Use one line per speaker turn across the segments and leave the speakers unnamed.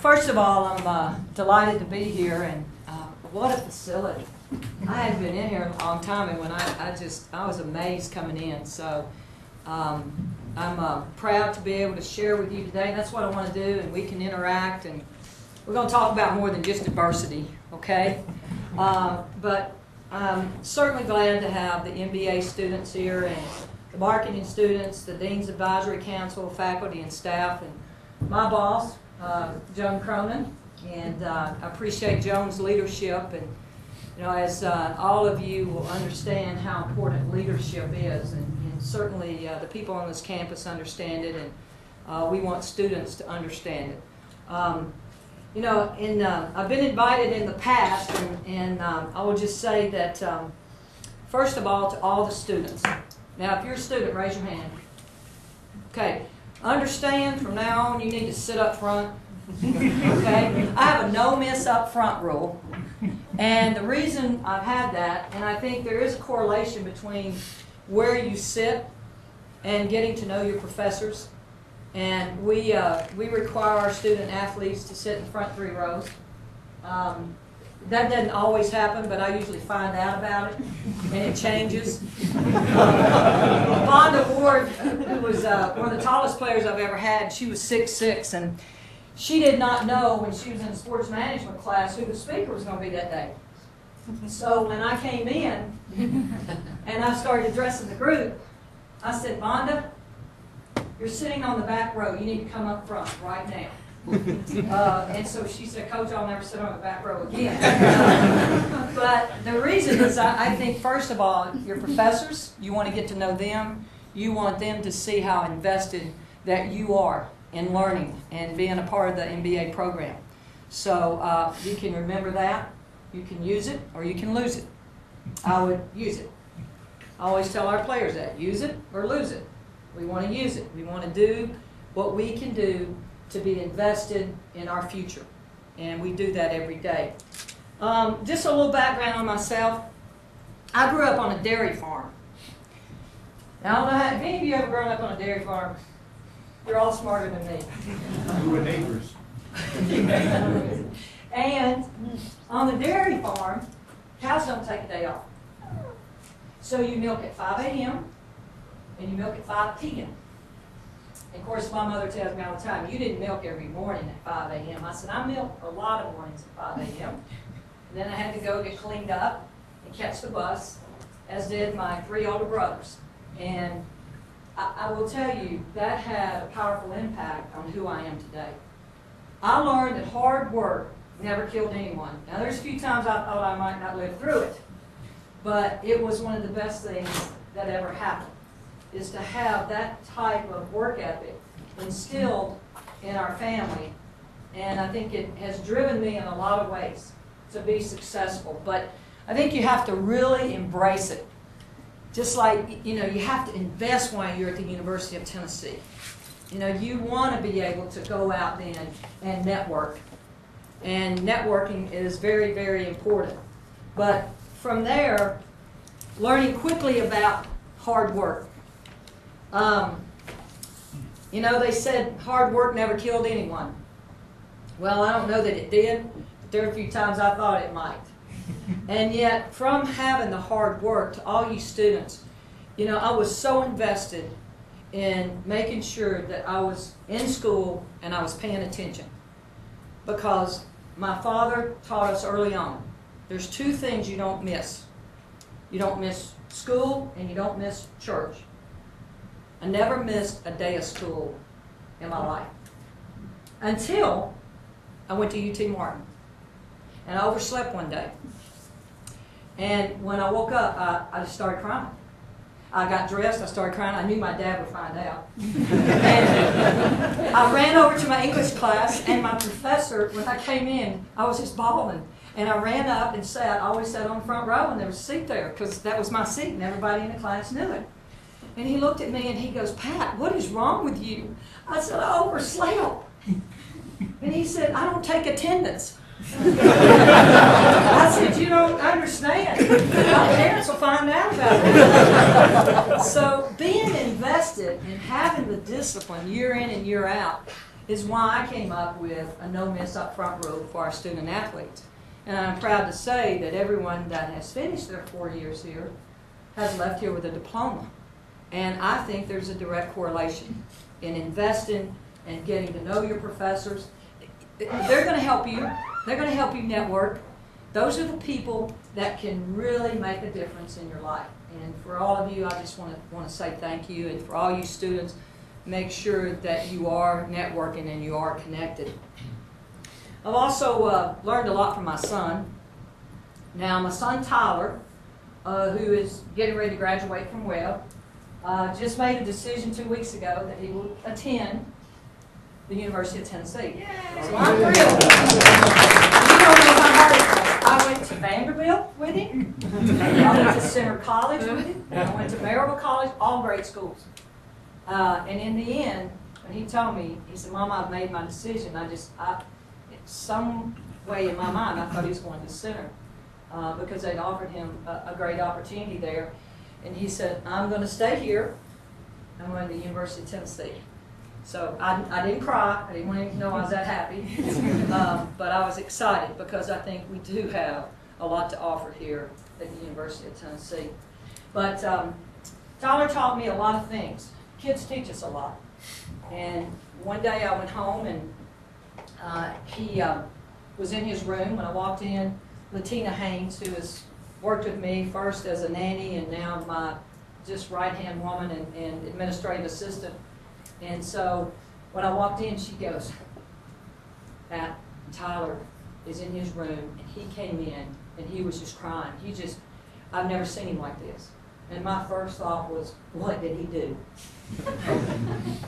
First of all, I'm delighted to be here, and what a facility. I hadn't been in here a long time, and when I was amazed coming in. So I'm proud to be able to share with you today. That's what I want to do, and we can interact, and we're going to talk about more than just adversity, okay? But I'm certainly glad to have the MBA students here, and the marketing students, the Dean's Advisory Council, faculty and staff, and my boss, Joan Cronin, and I appreciate Joan's leadership. And you know, as all of you will understand how important leadership is, and certainly the people on this campus understand it, and we want students to understand it. You know, I've been invited in the past, and I will just say that, first of all, to all the students. Now, if you're a student, raise your hand. Okay. Understand from now on you need to sit up front. Okay? I have a no-miss up front rule. And the reason I've had that, and I think there is a correlation between where you sit and getting to know your professors. And we require our student athletes to sit in the front 3 rows. That doesn't always happen, but I usually find out about it, and it changes. Vonda Ward, who was one of the tallest players I've ever had, she was 6'6", and she did not know when she was in the sports management class who the speaker was going to be that day. So when I came in and I started addressing the group, I said, Vonda, you're sitting on the back row. You need to come up front right now. And so she said, Coach, I'll never sit on the back row again. But the reason is I think, first of all, your professors, you want to get to know them. You want them to see how invested that you are in learning and being a part of the MBA program. So you can remember that. You can use it or you can lose it. I would use it. I always tell our players that. Use it or lose it. We want to use it. We want to do what we can do to be invested in our future. And we do that every day. Just a little background on myself. I grew up on a dairy farm. Now, I don't know how, if any of you ever grown up on a dairy farm, you're all smarter than me.
We were neighbors.
And on the dairy farm, cows don't take a day off. So you milk at 5 a.m. and you milk at 5 p.m. And of course, my mother tells me all the time, you didn't milk every morning at 5 a.m. I said, I milk a lot of mornings at 5 a.m. And then I had to go get cleaned up and catch the bus, as did my 3 older brothers. And I will tell you, that had a powerful impact on who I am today. I learned that hard work never killed anyone. Now, there's a few times I thought I might not live through it, but it was one of the best things that ever happened, is to have that type of work ethic instilled in our family. And I think it has driven me in a lot of ways to be successful. But I think you have to really embrace it. Just like, you know, you have to invest while you're at the University of Tennessee. You know, you want to be able to go out then and network. And networking is very, very important. But from there, learning quickly about hard work. You know, they said hard work never killed anyone. Well, I don't know that it did, but there are a few times I thought it might. And yet, from having the hard work, to all you students, you know, I was so invested in making sure that I was in school and I was paying attention. Because my father taught us early on, there's 2 things you don't miss. You don't miss school and you don't miss church. I never missed a day of school in my life until I went to UT Martin. And I overslept one day. And when I woke up, I just started crying. I got dressed, I started crying. I knew my dad would find out. And I ran over to my English class, and my professor, when I came in, I was just bawling. And I ran up and sat, I always sat on the front row, and there was a seat there, because that was my seat, and everybody in the class knew it. And he looked at me and he goes, Pat, what is wrong with you? I said, I overslept. And he said, I don't take attendance. I said, you don't understand. My parents will find out about it. So being invested and having the discipline year in and year out is why I came up with a no-miss up front rule for our student athletes. And I'm proud to say that everyone that has finished their 4 years here has left here with a diploma. And I think there's a direct correlation in investing and getting to know your professors. They're going to help you. They're going to help you network. Those are the people that can really make a difference in your life. And for all of you, I just want to say thank you. And for all you students, make sure that you are networking and you are connected. I've also learned a lot from my son. Now, my son Tyler, who is getting ready to graduate from Webb, just made a decision 2 weeks ago that he will attend the University of Tennessee. Yay. So I'm thrilled. You don't know how hard it was. I went to Vanderbilt with him. I went to Center College with him. I went to Maryville College, all great schools. And in the end, when he told me, he said, "Mom, I've made my decision." Some way in my mind, I thought he was going to Center because they'd offered him a great opportunity there. And he said, "I'm going to stay here. I'm going to the University of Tennessee." So I didn't cry. I didn't want him to know I was that happy. But I was excited because I think we do have a lot to offer here at the University of Tennessee. But Tyler taught me a lot of things. Kids teach us a lot. And one day I went home and he was in his room when I walked in. Latina Haynes, who has worked with me first as a nanny and now my just right-hand woman and administrative assistant. And so when I walked in, she goes, "Tyler is in his room," and he came in and he was just crying. I've never seen him like this. And my first thought was, what did he do?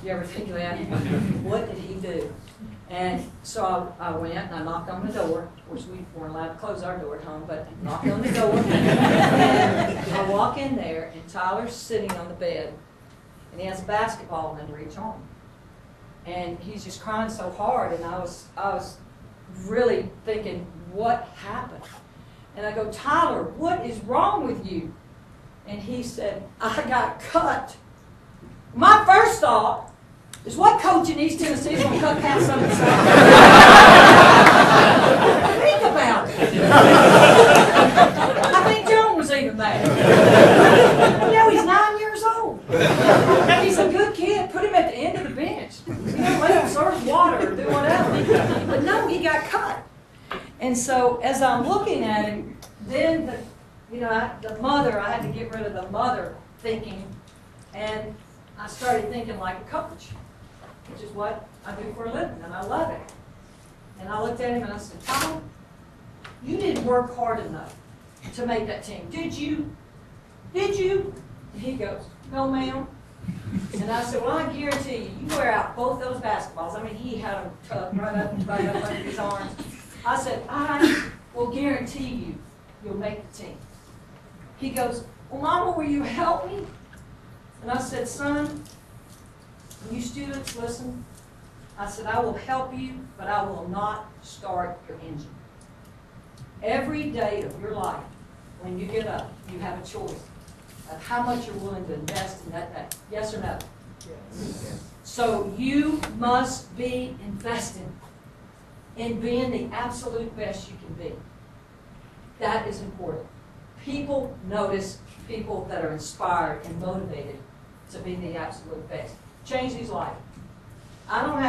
You ever think of that? What did he do? And so I went and I knocked on the door. Of course, we weren't allowed to close our door at home, but I knocked on the door. And I walk in there, and Tyler's sitting on the bed, and he has a basketball under each arm. And he's just crying so hard, and I was really thinking, what happened? And I go, "Tyler, what is wrong with you?" And he said, "I got cut." My first thought is, what coach in East Tennessee is going to cut Pat Summitt? Think about it. I think Joan was even there. Now he's 9 years old. And he's a good kid. Put him at the end of the bench. Let him serve water or do whatever. But no, he got cut. And so as I'm looking at him, then the mother, I had to get rid of the mother thinking, and I started thinking like a coach, which is what I do for a living, and I love it. And I looked at him and I said, "Tom, you didn't work hard enough to make that team, did you? Did you?" And he goes, "No, ma'am." And I said, "Well, I guarantee you, you wear out both those basketballs." I mean, he had them tucked right up under his arms. I said, "I will guarantee you, you'll make the team." He goes, "Well, Mama, will you help me?" And I said, "Son, you students, listen." I said, "I will help you, but I will not start your engine. Every day of your life, when you get up, you have a choice of how much you're willing to invest in that day. Yes or no?" Yes. So you must be investing in being the absolute best you can be. That is important. People notice people that are inspired and motivated to be the absolute best. Change his life. I don't have